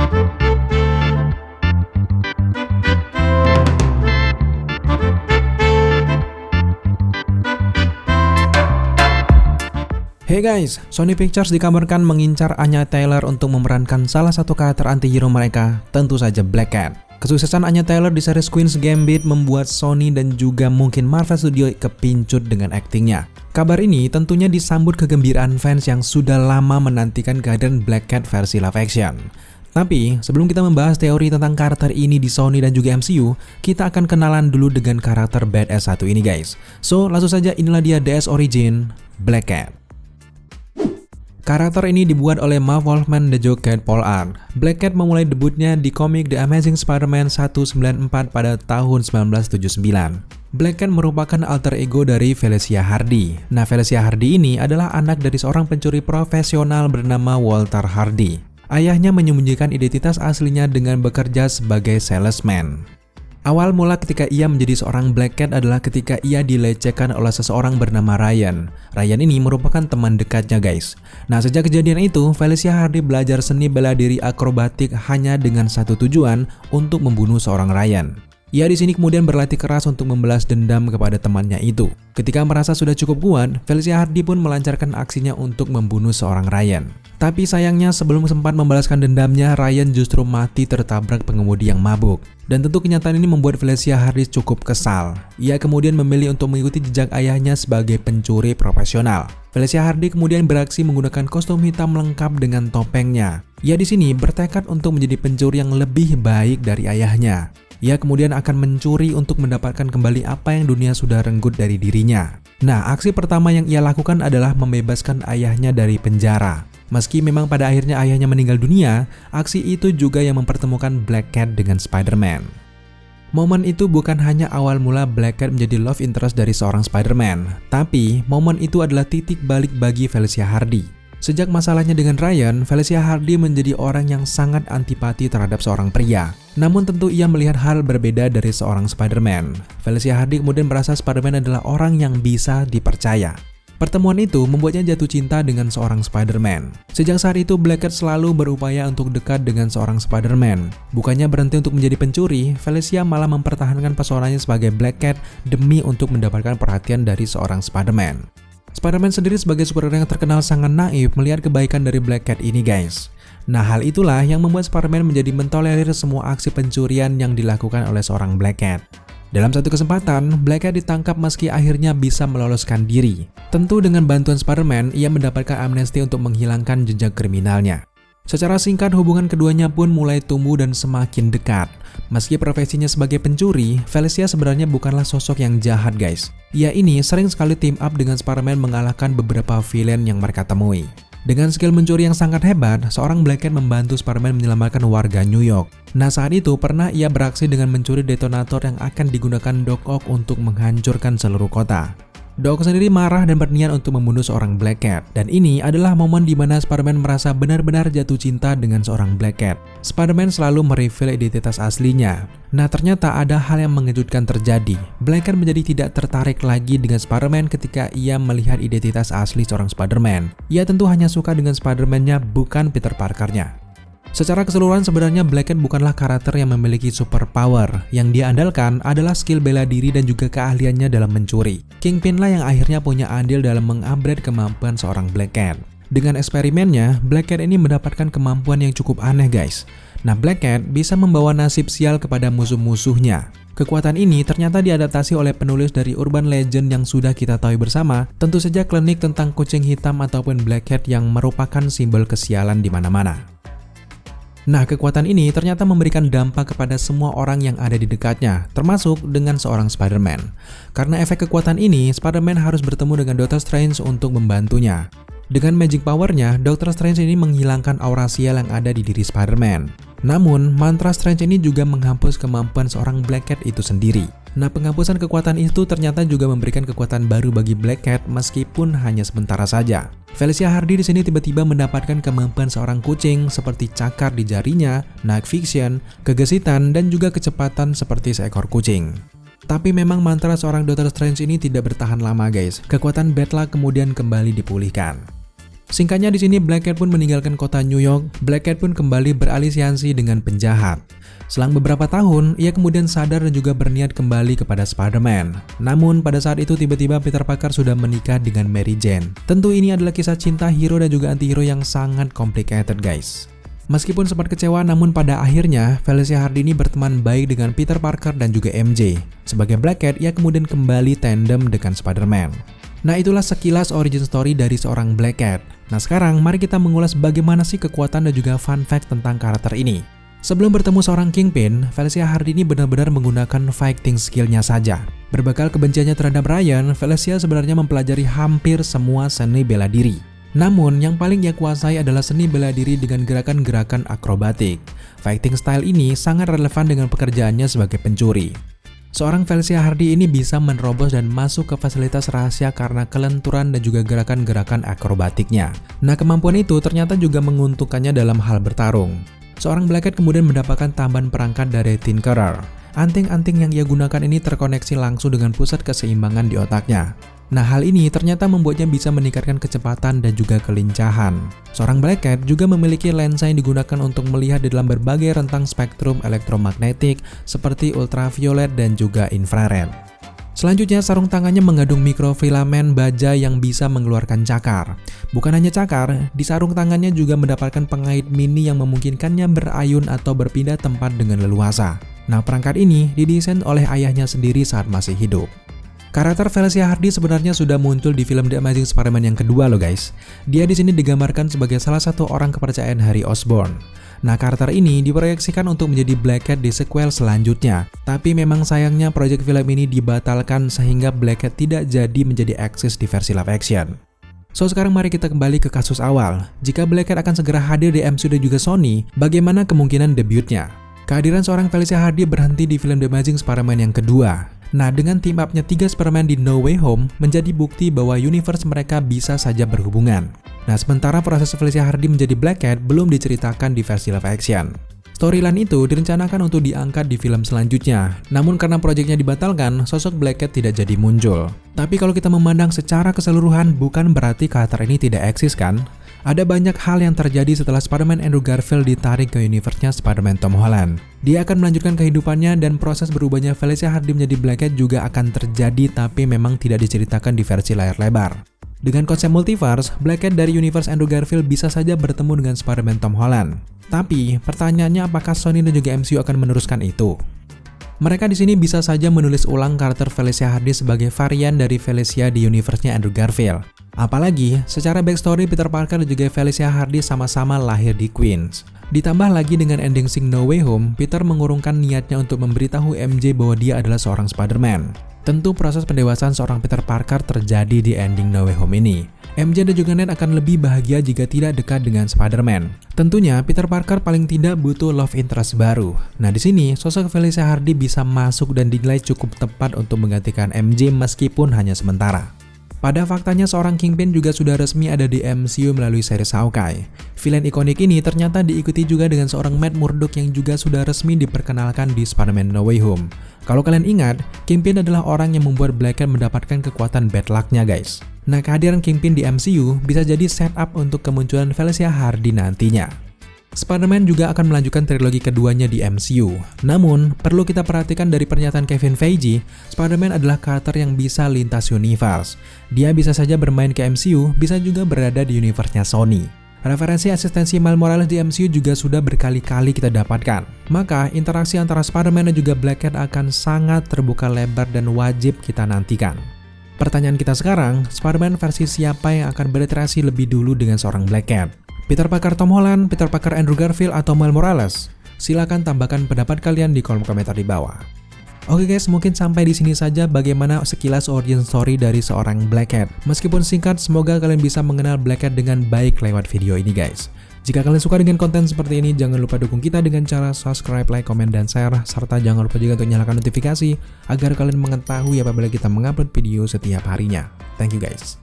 Hey guys, Sony Pictures dikabarkan mengincar Anya Taylor untuk memerankan salah satu karakter anti-hero mereka, tentu saja Black Cat. Kesuksesan Anya Taylor di series Queen's Gambit membuat Sony dan juga mungkin Marvel Studio kepincut dengan aktingnya. Kabar ini tentunya disambut kegembiraan fans yang sudah lama menantikan kehadiran Black Cat versi live action. Tapi, sebelum kita membahas teori tentang karakter ini di Sony dan juga MCU, kita akan kenalan dulu dengan karakter badass satu ini guys. So, langsung saja inilah dia DS Origin, Black Cat. Karakter ini dibuat oleh Marv Wolfman dan juga Paul Art. Black Cat memulai debutnya di komik The Amazing Spider-Man 194 pada tahun 1979. Black Cat merupakan alter ego dari Felicia Hardy. Nah, Felicia Hardy ini adalah anak dari seorang pencuri profesional bernama Walter Hardy. Ayahnya menyembunyikan identitas aslinya dengan bekerja sebagai salesman. Awal mula ketika ia menjadi seorang Black Cat adalah ketika ia dilecehkan oleh seseorang bernama Ryan. Ryan ini merupakan teman dekatnya guys. Nah, sejak kejadian itu, Felicia Hardy belajar seni bela diri akrobatik hanya dengan satu tujuan, untuk membunuh seorang Ryan. Ia di sini kemudian berlatih keras untuk membalas dendam kepada temannya itu. Ketika merasa sudah cukup kuat, Felicia Hardy pun melancarkan aksinya untuk membunuh seorang Ryan. Tapi sayangnya sebelum sempat membalaskan dendamnya, Ryan justru mati tertabrak pengemudi yang mabuk. Dan tentu kenyataan ini membuat Felicia Hardy cukup kesal. Ia kemudian memilih untuk mengikuti jejak ayahnya sebagai pencuri profesional. Felicia Hardy kemudian beraksi menggunakan kostum hitam lengkap dengan topengnya. Ia di sini bertekad untuk menjadi pencuri yang lebih baik dari ayahnya. Ia kemudian akan mencuri untuk mendapatkan kembali apa yang dunia sudah renggut dari dirinya. Nah, aksi pertama yang ia lakukan adalah membebaskan ayahnya dari penjara. Meski memang pada akhirnya ayahnya meninggal dunia, aksi itu juga yang mempertemukan Black Cat dengan Spider-Man. Momen itu bukan hanya awal mula Black Cat menjadi love interest dari seorang Spider-Man, tapi momen itu adalah titik balik bagi Felicia Hardy. Sejak masalahnya dengan Ryan, Felicia Hardy menjadi orang yang sangat antipati terhadap seorang pria. Namun tentu ia melihat hal berbeda dari seorang Spider-Man. Felicia Hardy kemudian merasa Spider-Man adalah orang yang bisa dipercaya. Pertemuan itu membuatnya jatuh cinta dengan seorang Spider-Man. Sejak saat itu, Black Cat selalu berupaya untuk dekat dengan seorang Spider-Man. Bukannya berhenti untuk menjadi pencuri, Felicia malah mempertahankan pesonanya sebagai Black Cat demi untuk mendapatkan perhatian dari seorang Spider-Man. Spider-Man sendiri sebagai superhero yang terkenal sangat naif melihat kebaikan dari Black Cat ini guys. Nah, hal itulah yang membuat Spider-Man menjadi mentolerir semua aksi pencurian yang dilakukan oleh seorang Black Cat. Dalam satu kesempatan, Black Cat ditangkap meski akhirnya bisa meloloskan diri. Tentu dengan bantuan Spider-Man, ia mendapatkan amnesti untuk menghilangkan jejak kriminalnya. Secara singkat, hubungan keduanya pun mulai tumbuh dan semakin dekat. Meski profesinya sebagai pencuri, Felicia sebenarnya bukanlah sosok yang jahat guys. Ia ini sering sekali team up dengan Spider-Man mengalahkan beberapa villain yang mereka temui. Dengan skill mencuri yang sangat hebat, seorang Black Cat membantu Spider-Man menyelamatkan warga New York. Nah, saat itu pernah ia beraksi dengan mencuri detonator yang akan digunakan Doc Ock untuk menghancurkan seluruh kota. Doc sendiri marah dan berniat untuk membunuh seorang Black Cat. Dan ini adalah momen di mana Spider-Man merasa benar-benar jatuh cinta dengan seorang Black Cat. Spider-Man selalu mereveal identitas aslinya. Nah, ternyata ada hal yang mengejutkan terjadi. Black Cat menjadi tidak tertarik lagi dengan Spider-Man ketika ia melihat identitas asli seorang Spider-Man. Ia tentu hanya suka dengan Spider-Man-nya, bukan Peter Parker-nya. Secara keseluruhan sebenarnya Black Cat bukanlah karakter yang memiliki superpower. Yang dia andalkan adalah skill bela diri dan juga keahliannya dalam mencuri. Kingpin lah yang akhirnya punya andil dalam mengupgrade kemampuan seorang Black Cat. Dengan eksperimennya, Black Cat ini mendapatkan kemampuan yang cukup aneh guys. Nah, Black Cat bisa membawa nasib sial kepada musuh-musuhnya. Kekuatan ini ternyata diadaptasi oleh penulis dari urban legend yang sudah kita tahu bersama, tentu saja klinik tentang kucing hitam ataupun Black Cat yang merupakan simbol kesialan di mana-mana. Nah, kekuatan ini ternyata memberikan dampak kepada semua orang yang ada di dekatnya, termasuk dengan seorang Spider-Man. Karena efek kekuatan ini, Spider-Man harus bertemu dengan Doctor Strange untuk membantunya. Dengan magic powernya, Doctor Strange ini menghilangkan aura sial yang ada di diri Spider-Man. Namun, mantra Strange ini juga menghapus kemampuan seorang Black Cat itu sendiri. Nah, penghapusan kekuatan itu ternyata juga memberikan kekuatan baru bagi Black Cat meskipun hanya sementara saja. Felicia Hardy di sini tiba-tiba mendapatkan kemampuan seorang kucing seperti cakar di jarinya, night vision, kegesitan, dan juga kecepatan seperti seekor kucing. Tapi memang mantra seorang Doctor Strange ini tidak bertahan lama guys. Kekuatan Bad Luck kemudian kembali dipulihkan. Singkatnya di sini Black Cat pun meninggalkan kota New York. Black Cat pun kembali beraliansi dengan penjahat. Selang beberapa tahun, ia kemudian sadar dan juga berniat kembali kepada Spider-Man. Namun pada saat itu tiba-tiba Peter Parker sudah menikah dengan Mary Jane. Tentu ini adalah kisah cinta hero dan juga anti-hero yang sangat complicated guys. Meskipun sempat kecewa, namun pada akhirnya Felicia Hardy ini berteman baik dengan Peter Parker dan juga MJ. Sebagai Black Cat, ia kemudian kembali tandem dengan Spider-Man. Nah, itulah sekilas origin story dari seorang Black Cat. Nah, sekarang mari kita mengulas bagaimana sih kekuatan dan juga fun fact tentang karakter ini. Sebelum bertemu seorang Kingpin, Felicia Hardy ini benar-benar menggunakan fighting skill-nya saja. Berbekal kebenciannya terhadap Ryan, Felicia sebenarnya mempelajari hampir semua seni bela diri. Namun, yang paling ia kuasai adalah seni bela diri dengan gerakan-gerakan akrobatik. Fighting style ini sangat relevan dengan pekerjaannya sebagai pencuri. Seorang Felicia Hardy ini bisa menerobos dan masuk ke fasilitas rahasia karena kelenturan dan juga gerakan-gerakan akrobatiknya. Nah, kemampuan itu ternyata juga menguntungkannya dalam hal bertarung. Seorang Black Cat kemudian mendapatkan tambahan perangkat dari Tinkerer. Anting-anting yang ia gunakan ini terkoneksi langsung dengan pusat keseimbangan di otaknya. Nah, hal ini ternyata membuatnya bisa meningkatkan kecepatan dan juga kelincahan. Seorang Black Cat juga memiliki lensa yang digunakan untuk melihat di dalam berbagai rentang spektrum elektromagnetik seperti ultraviolet dan juga infrared. Selanjutnya, sarung tangannya mengandung mikrofilamen baja yang bisa mengeluarkan cakar. Bukan hanya cakar, di sarung tangannya juga mendapatkan pengait mini yang memungkinkannya berayun atau berpindah tempat dengan leluasa. Nah, perangkat ini didesain oleh ayahnya sendiri saat masih hidup. Karakter Felicia Hardy sebenarnya sudah muncul di film The Amazing Spider-Man yang kedua loh guys. Dia di sini digambarkan sebagai salah satu orang kepercayaan Harry Osborn. Nah, karakter ini diproyeksikan untuk menjadi Black Cat di sequel selanjutnya. Tapi memang sayangnya proyek film ini dibatalkan sehingga Black Cat tidak jadi menjadi eksis di versi live action. So, sekarang mari kita kembali ke kasus awal. Jika Black Cat akan segera hadir di MCU dan juga Sony, bagaimana kemungkinan debutnya? Kehadiran seorang Felicia Hardy berhenti di film The Amazing Spider-Man yang kedua. Nah, dengan team up-nya 3 Spider-Man di No Way Home menjadi bukti bahwa universe mereka bisa saja berhubungan. Nah, sementara proses Felicia Hardy menjadi Black Cat belum diceritakan di versi live action. Storyline itu direncanakan untuk diangkat di film selanjutnya. Namun karena proyeknya dibatalkan, sosok Black Cat tidak jadi muncul. Tapi kalau kita memandang secara keseluruhan, bukan berarti karakter ini tidak eksis kan? Ada banyak hal yang terjadi setelah Spider-Man Andrew Garfield ditarik ke universe-nya Spider-Man Tom Holland. Dia akan melanjutkan kehidupannya dan proses berubahnya Felicia Hardy menjadi Black Cat juga akan terjadi tapi memang tidak diceritakan di versi layar lebar. Dengan konsep multiverse, Black Cat dari universe Andrew Garfield bisa saja bertemu dengan Spider-Man Tom Holland. Tapi, pertanyaannya apakah Sony dan juga MCU akan meneruskan itu? Mereka di sini bisa saja menulis ulang karakter Felicia Hardy sebagai varian dari Felicia di universe-nya Andrew Garfield. Apalagi, secara backstory Peter Parker dan juga Felicia Hardy sama-sama lahir di Queens. Ditambah lagi dengan ending scene No Way Home, Peter mengurungkan niatnya untuk memberitahu MJ bahwa dia adalah seorang Spider-Man. Tentu proses pendewasaan seorang Peter Parker terjadi di ending No Way Home ini. MJ dan juga Ned akan lebih bahagia jika tidak dekat dengan Spider-Man. Tentunya Peter Parker paling tidak butuh love interest baru. Nah, di sini sosok Felicia Hardy bisa masuk dan dinilai cukup tepat untuk menggantikan MJ meskipun hanya sementara. Pada faktanya seorang Kingpin juga sudah resmi ada di MCU melalui series Hawkeye. Villain ikonik ini ternyata diikuti juga dengan seorang Matt Murdock yang juga sudah resmi diperkenalkan di Spider-Man No Way Home. Kalau kalian ingat, Kingpin adalah orang yang membuat Black Cat mendapatkan kekuatan bad luck-nya guys. Nah, kehadiran Kingpin di MCU bisa jadi setup untuk kemunculan Felicia Hardy nantinya. Spider-Man juga akan melanjutkan trilogi keduanya di MCU. Namun, perlu kita perhatikan dari pernyataan Kevin Feige, Spider-Man adalah karakter yang bisa lintas universe. Dia bisa saja bermain ke MCU, bisa juga berada di universe-nya Sony. Referensi asistensi Miles Morales di MCU juga sudah berkali-kali kita dapatkan. Maka, interaksi antara Spider-Man dan juga Black Cat akan sangat terbuka lebar dan wajib kita nantikan. Pertanyaan kita sekarang, Spider-Man versi siapa yang akan berinteraksi lebih dulu dengan seorang Black Cat? Peter Parker Tom Holland, Peter Parker Andrew Garfield, atau Miles Morales? Silahkan tambahkan pendapat kalian di kolom komentar di bawah. Oke guys, mungkin sampai di sini saja bagaimana sekilas origin story dari seorang Black Cat. Meskipun singkat, semoga kalian bisa mengenal Black Cat dengan baik lewat video ini guys. Jika kalian suka dengan konten seperti ini, jangan lupa dukung kita dengan cara subscribe, like, komen, dan share. Serta jangan lupa juga untuk nyalakan notifikasi agar kalian mengetahui apabila kita mengupload video setiap harinya. Thank you guys.